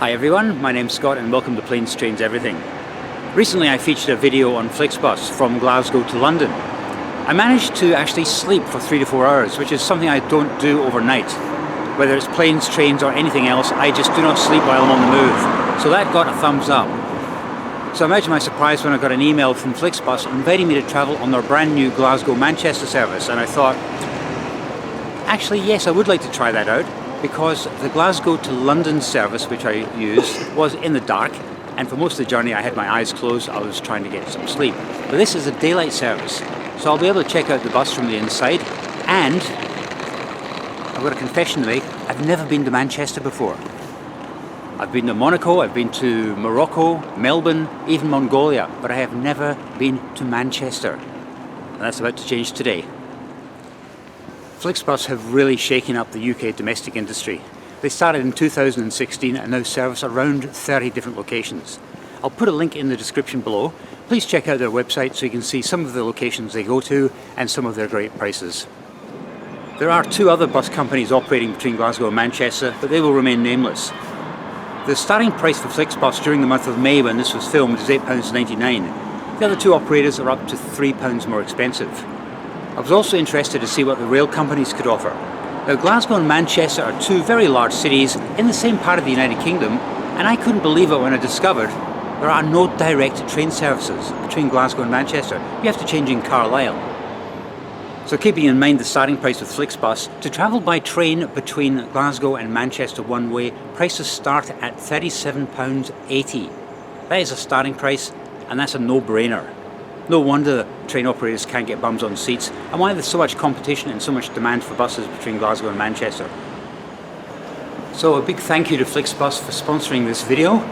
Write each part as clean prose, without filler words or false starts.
Hi everyone, my name's Scott and welcome to Planes, Trains, Everything. Recently I featured a video on Flixbus from Glasgow to London. I managed to actually sleep for 3 to 4 hours, which is something I don't do overnight. Whether it's planes, trains or anything else, I just do not sleep while I'm on the move. So that got a thumbs up. So imagine my surprise when I got an email from Flixbus inviting me to travel on their brand new Glasgow-Manchester service, and I thought, actually yes, I would like to try that out, because the Glasgow to London service which I used was in the dark, and for most of the journey I had my eyes closed. I was trying to get some sleep. But this is a daylight service, so I'll be able to check out the bus from the inside, and I've got a confession to make, I've never been to Manchester before. I've been to Monaco, I've been to Morocco, Melbourne, even Mongolia, but I have never been to Manchester. And that's about to change today. Flixbus have really shaken up the UK domestic industry. They started in 2016 and now service around 30 different locations. I'll put a link in the description below. Please check out their website so you can see some of the locations they go to and some of their great prices. There are 2 other bus companies operating between Glasgow and Manchester, but they will remain nameless. The starting price for Flixbus during the month of May when this was filmed is £8.99. The other 2 operators are up to £3 more expensive. I was also interested to see what the rail companies could offer. Now, Glasgow and Manchester are 2 very large cities in the same part of the United Kingdom, and I couldn't believe it when I discovered there are no direct train services between Glasgow and Manchester. You have to change in Carlisle. So keeping in mind the starting price with Flixbus, to travel by train between Glasgow and Manchester one way, prices start at £37.80. That is a starting price, and that's a no-brainer. No wonder train operators can't get bums on seats, and why there's so much competition and so much demand for buses between Glasgow and Manchester. So a big thank you to Flixbus for sponsoring this video.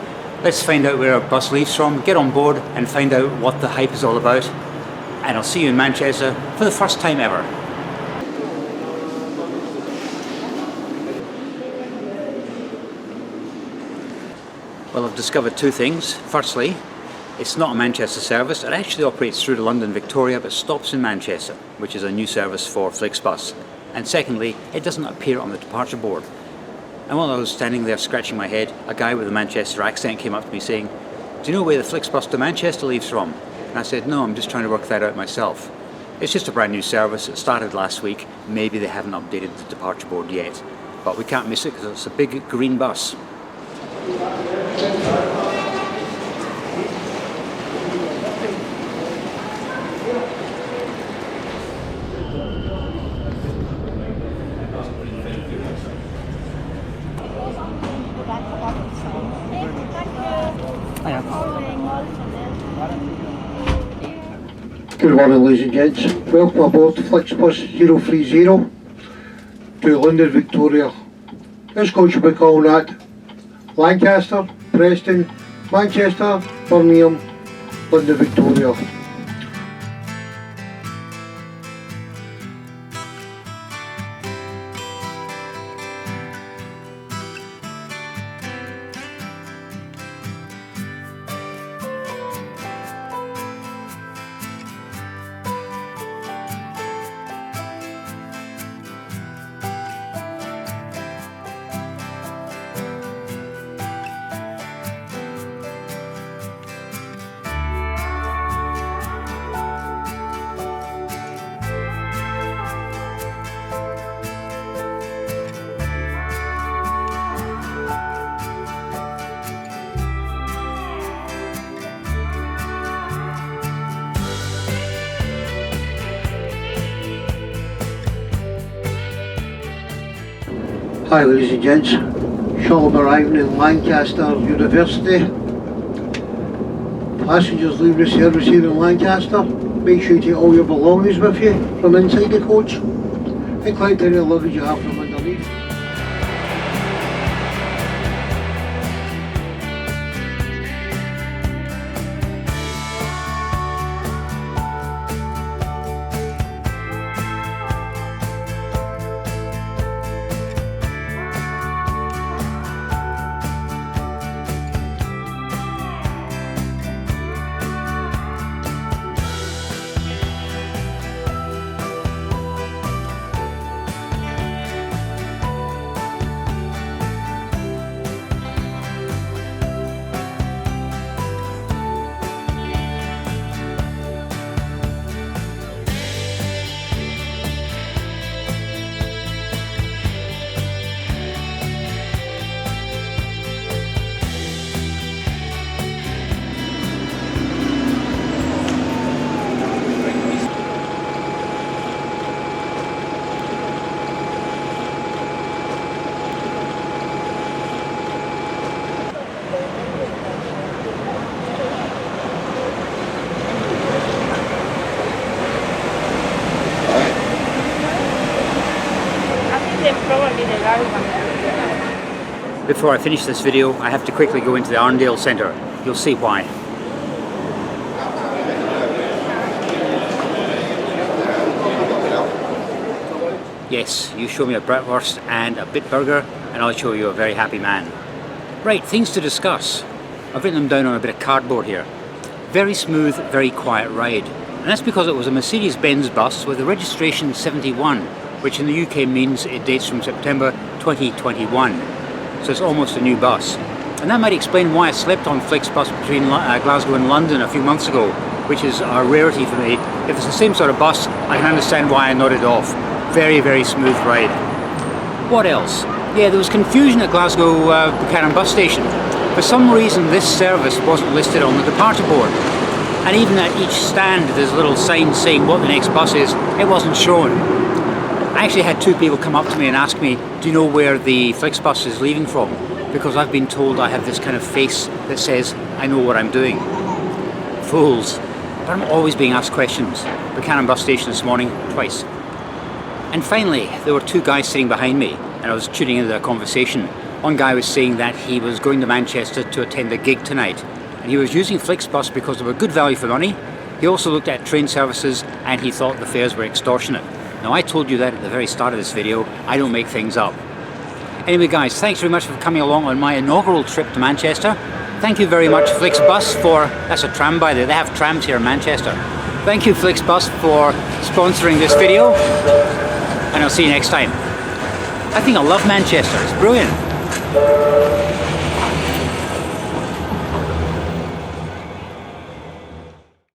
Let's find out where our bus leaves from, get on board and find out what the hype is all about. And I'll see you in Manchester for the first time ever. Well, I've discovered 2 things. Firstly, it's not a Manchester service. It actually operates through to London Victoria but stops in Manchester, which is a new service for Flixbus. And secondly, it doesn't appear on the departure board. And while I was standing there scratching my head, a guy with a Manchester accent came up to me saying, "Do you know where the Flixbus to Manchester leaves from?" And I said, "No, I'm just trying to work that out myself. It's just a brand new service. It started last week. Maybe they haven't updated the departure board yet. But we can't miss it because it's a big green bus." Good morning, ladies and gents. Welcome aboard Flixbus 030 to London, Victoria. This coach will be calling at Lancaster, Preston, Manchester, Birmingham, London, Victoria. Hi ladies and gents, shuttle arriving in Lancaster University. Passengers leaving the service here in Lancaster, make sure you take all your belongings with you from inside the coach and collect any luggage you have from underneath. Before I finish this video, I have to quickly go into the Arndale Centre. You'll see why. Yes, you show me a bratwurst and a Bitburger and I'll show you a very happy man. Right, things to discuss. I've written them down on a bit of cardboard here. Very smooth, very quiet ride. And that's because it was a Mercedes-Benz bus with a registration 71, which in the UK means it dates from September 2021. So it's almost a new bus. And that might explain why I slept on Flixbus between Glasgow and London a few months ago, which is a rarity for me. If it's the same sort of bus, I can understand why I nodded off. Very, very smooth ride. What else? Yeah, there was confusion at Glasgow Buchanan Bus Station. For some reason this service wasn't listed on the departure board. And even at each stand there's a little sign saying what the next bus is. It wasn't shown. I actually had two people come up to me and ask me, do you know where the Flixbus is leaving from? Because I've been told I have this kind of face that says, I know what I'm doing. Fools. But I'm always being asked questions. Buchanan Bus Station this morning, twice. And finally, there were two guys sitting behind me and I was tuning into their conversation. One guy was saying that he was going to Manchester to attend a gig tonight and he was using Flixbus because they were good value for money. He also looked at train services and he thought the fares were extortionate. Now I told you that at the very start of this video. I don't make things up. Anyway guys, thanks very much for coming along on my inaugural trip to Manchester. Thank you very much Flixbus for, that's a tram by the way, they have trams here in Manchester. Thank you Flixbus for sponsoring this video. And I'll see you next time. I think I love Manchester, it's brilliant.